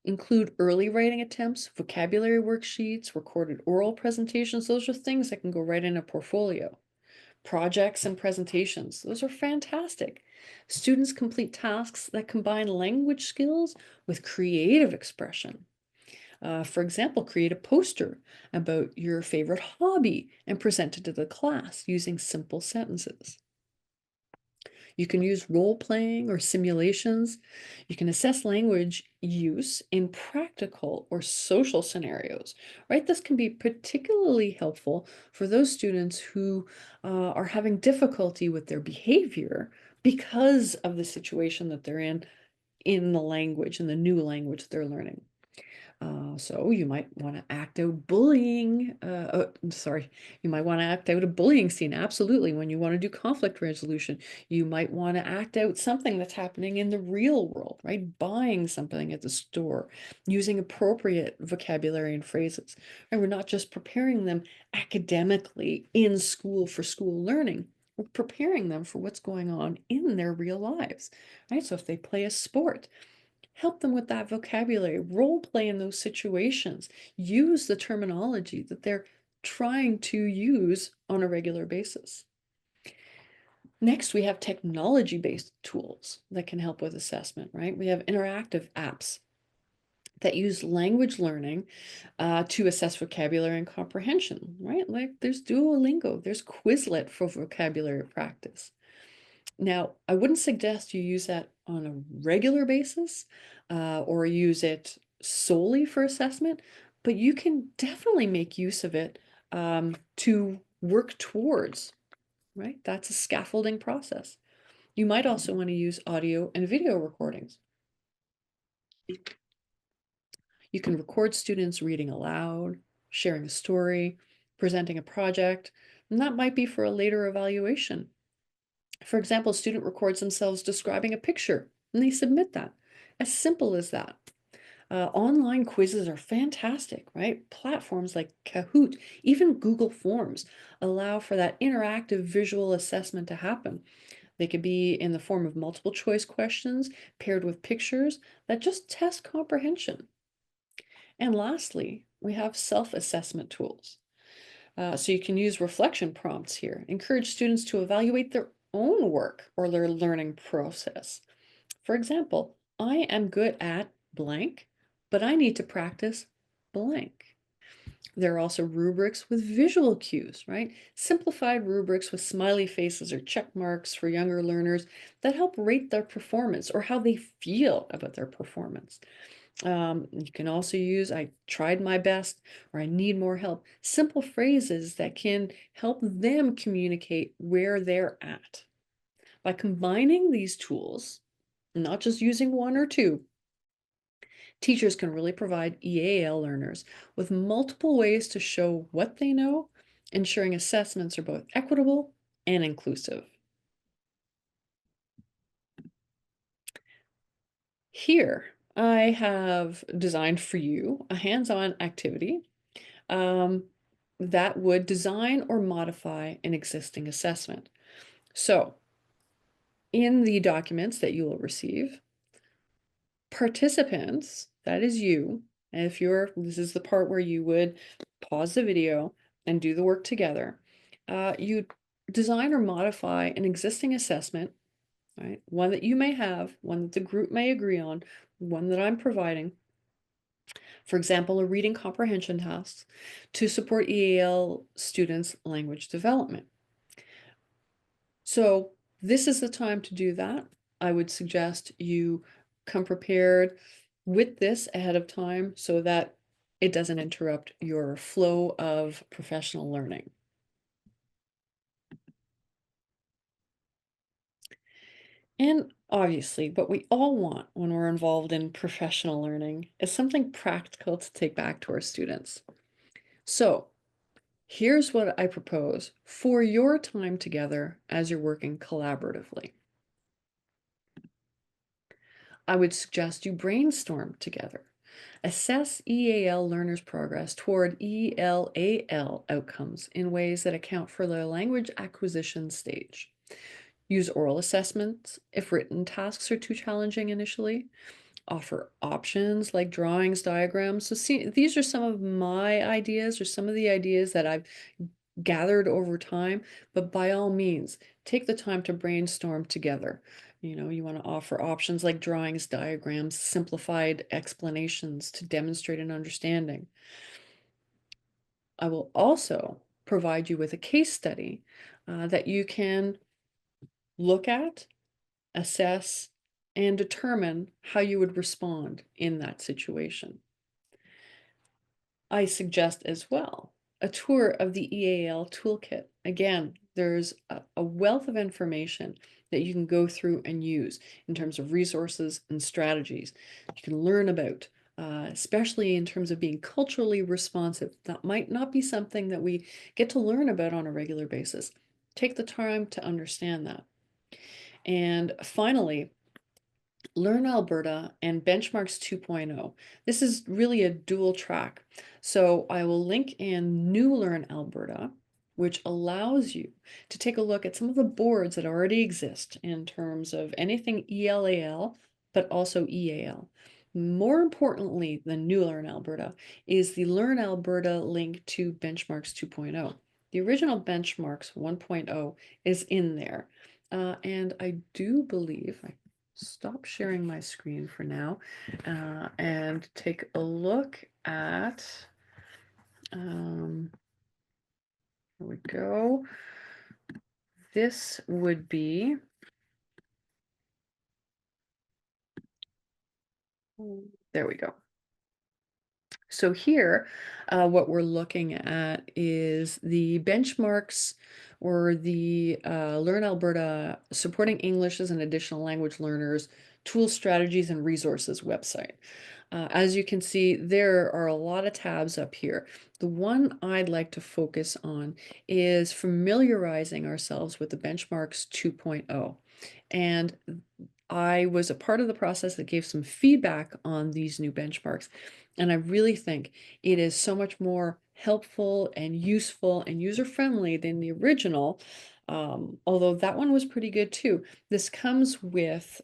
include early writing attempts, vocabulary worksheets, recorded oral presentations. Those are things that can go right in a portfolio. Projects and presentations, those are fantastic. Students complete tasks that combine language skills with creative expression. For example, create a poster about your favorite hobby and present it to the class using simple sentences. You can use role playing or simulations. You can assess language use in practical or social scenarios, right? This can be particularly helpful for those students who are having difficulty with their behavior because of the situation that they're in the language, in the new language they're learning. So you might want to act out bullying. You might want to act out a bullying scene. Absolutely. When you want to do conflict resolution, you might want to act out something that's happening in the real world, right? Buying something at the store, using appropriate vocabulary and phrases. And we're not just preparing them academically in school for school learning. We're preparing them for what's going on in their real lives, right? So if they play a sport, help them with that vocabulary, role play in those situations, use the terminology that they're trying to use on a regular basis. Next, we have technology-based tools that can help with assessment, right? We have interactive apps that use language learning to assess vocabulary and comprehension, right? Like there's Duolingo, there's Quizlet for vocabulary practice. Now, I wouldn't suggest you use that on a regular basis or use it solely for assessment, but you can definitely make use of it to work towards, right? That's a scaffolding process. You might also want to use audio and video recordings. You can record students reading aloud, sharing a story, presenting a project, and that might be for a later evaluation. For example, a student records themselves describing a picture and they submit that. As simple as that. Online quizzes are fantastic, right? Platforms like Kahoot, even Google Forms allow for that interactive visual assessment to happen. They could be in the form of multiple choice questions paired with pictures that just test comprehension. And lastly, we have self-assessment tools. So you can use reflection prompts here. Encourage students to evaluate their own work or their learning process. For example, I am good at blank, but I need to practice blank. There are also rubrics with visual cues, right? Simplified rubrics with smiley faces or check marks for younger learners that help rate their performance or how they feel about their performance. You can also use I tried my best or I need more help. Simple phrases that can help them communicate where they're at. By combining these tools, not just using one or two, teachers can really provide EAL learners with multiple ways to show what they know, ensuring assessments are both equitable and inclusive. Here, I have designed for you a hands-on activity um, that would design or modify an existing assessment. So in the documents that you will receive, participants, that is you, and this is the part where you would pause the video and do the work together. You design or modify an existing assessment, right? One that you may have, one that the group may agree on, one that I'm providing. For example, a reading comprehension task to support EAL students' language development. So this is the time to do that. I would suggest you come prepared with this ahead of time so that it doesn't interrupt your flow of professional learning. And obviously, what we all want when we're involved in professional learning is something practical to take back to our students. So here's what I propose for your time together as you're working collaboratively. I would suggest you brainstorm together. Assess EAL learners' progress toward ELAL outcomes in ways that account for their language acquisition stage. Use oral assessments if written tasks are too challenging initially. Offer options like drawings, diagrams. So see, these are some of my ideas or some of the ideas that I've gathered over time, but by all means, take the time to brainstorm together. You want to offer options like drawings, diagrams, simplified explanations to demonstrate an understanding. I will also provide you with a case study that you can look at, assess, and determine how you would respond in that situation. I suggest as well a tour of the EAL toolkit. Again, There's a wealth of information that you can go through and use in terms of resources and strategies you can learn about, especially in terms of being culturally responsive. That might not be something that we get to learn about on a regular basis. Take the time to understand that. And finally, Learn Alberta and Benchmarks 2.0. This is really a dual track. So I will link in New Learn Alberta, which allows you to take a look at some of the boards that already exist in terms of anything ELAL, but also EAL. More importantly than New Learn Alberta is the Learn Alberta link to Benchmarks 2.0. The original Benchmarks 1.0 is in there. And I do believe, I stop sharing my screen for now and take a look at, here we go. This would be, there we go. So here, what we're looking at is the benchmarks or the Learn Alberta Supporting English as an Additional Language Learners Tools, Strategies, and Resources website. As you can see, there are a lot of tabs up here. The one I'd like to focus on is familiarizing ourselves with the Benchmarks 2.0. And I was a part of the process that gave some feedback on these new benchmarks. And I really think it is so much more helpful and useful and user-friendly than the original. Although that one was pretty good too. This comes with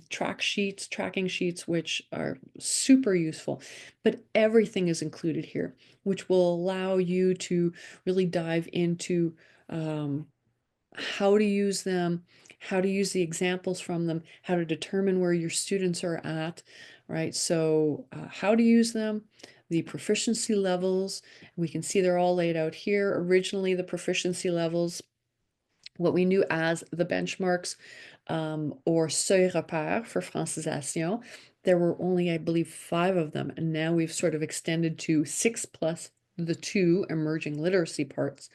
tracking sheets, which are super useful, but everything is included here, which will allow you to really dive into how to use them, how to use the examples from them, how to determine where your students are at, right? So how to use them, the proficiency levels, we can see they're all laid out here. Originally, the proficiency levels, what we knew as the benchmarks, or seuil repère for francisation, there were only, I believe, 5 of them, and now we've sort of extended to 6 plus the 2 emerging literacy parts.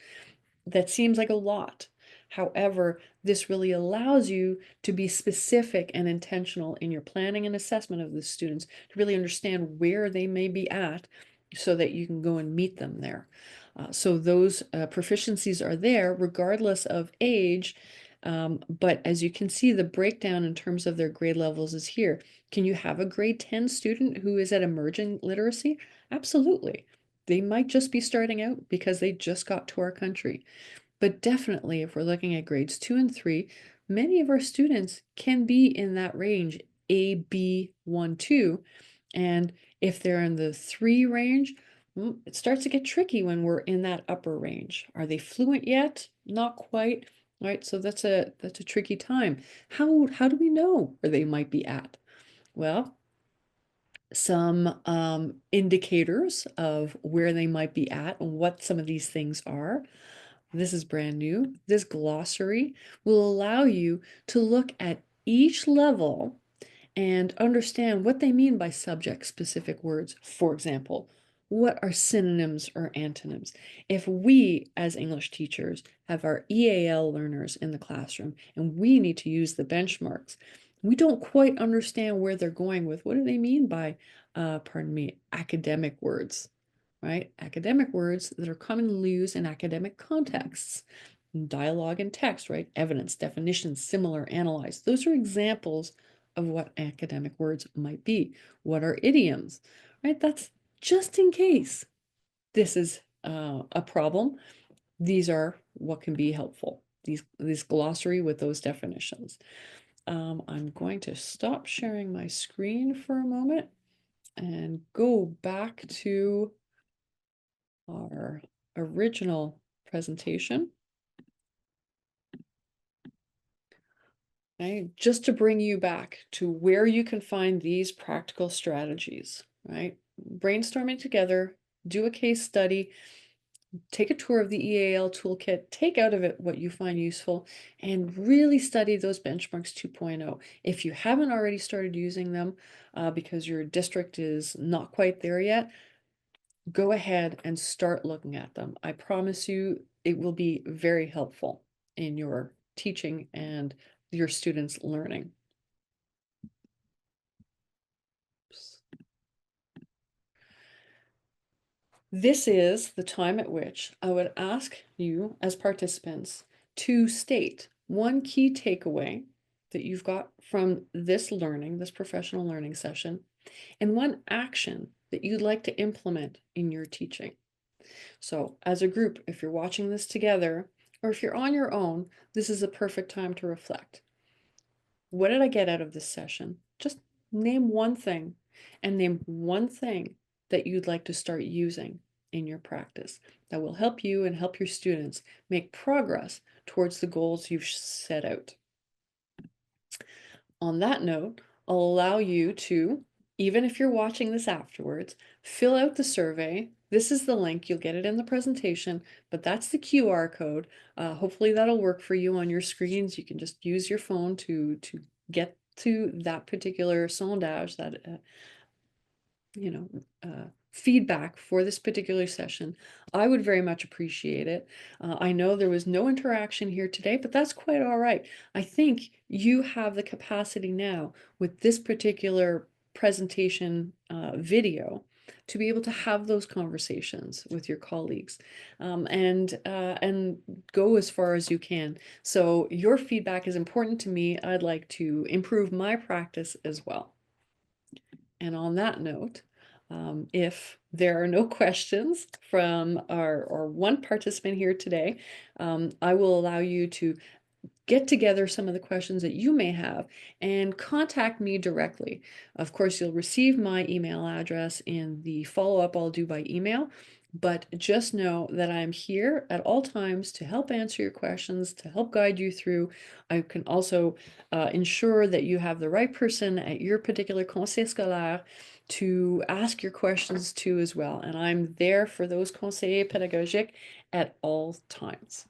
That seems like a lot. However, this really allows you to be specific and intentional in your planning and assessment of the students to really understand where they may be at so that you can go and meet them there. So those proficiencies are there regardless of age. But as you can see, the breakdown in terms of their grade levels is here. Can you have a grade 10 student who is at emerging literacy? Absolutely. They might just be starting out because they just got to our country. But definitely, if we're looking at grades 2 and 3, many of our students can be in that range, A, B, 1, 2. And if they're in the 3 range, it starts to get tricky when we're in that upper range. Are they fluent yet? Not quite, right? So that's a tricky time. How do we know where they might be at? Well, some indicators of where they might be at and what some of these things are. This is brand new. This glossary will allow you to look at each level and understand what they mean by subject-specific words. For example, what are synonyms or antonyms? If we, as English teachers, have our EAL learners in the classroom and we need to use the benchmarks, we don't quite understand where they're going with what do they mean by, academic words, right? Academic words that are commonly used in academic contexts. Dialogue and text, right? Evidence, definitions, similar, analyze. Those are examples of what academic words might be. What are idioms, right? That's just in case this is a problem. These are what can be helpful. These glossary with those definitions. I'm going to stop sharing my screen for a moment and go back to our original presentation. Right? Just to bring you back to where you can find these practical strategies, right? Brainstorming together, do a case study, take a tour of the EAL toolkit, take out of it what you find useful, and really study those benchmarks 2.0. If you haven't already started using them because your district is not quite there yet, go ahead and start looking at them. I promise you it will be very helpful. in your teaching and your students' learning. This is the time at which I would ask you as participants to state one key takeaway that you've got from this learning, this professional learning session, and one action that you'd like to implement in your teaching. So as a group, if you're watching this together, or if you're on your own, this is a perfect time to reflect. What did I get out of this session? Just name one thing, and name one thing that you'd like to start using in your practice that will help you and help your students make progress towards the goals you've set out. On that note, I'll allow you to, even if you're watching this afterwards, fill out the survey. This is the link, you'll get it in the presentation, but that's the QR code. Hopefully that'll work for you on your screens. You can just use your phone to get to that particular sondage, that feedback for this particular session. I would very much appreciate it. I know there was no interaction here today, but that's quite all right. I think you have the capacity now with this particular presentation video to be able to have those conversations with your colleagues and go as far as you can. So your feedback is important to me. I'd like to improve my practice as well. And on that note, if there are no questions from our one participant here today, I will allow you to get together some of the questions that you may have and contact me directly. Of course, you'll receive my email address in the follow-up I'll do by email, but just know that I'm here at all times to help answer your questions, to help guide you through. I can also ensure that you have the right person at your particular conseil scolaire to ask your questions to as well. And I'm there for those conseillers pédagogiques at all times.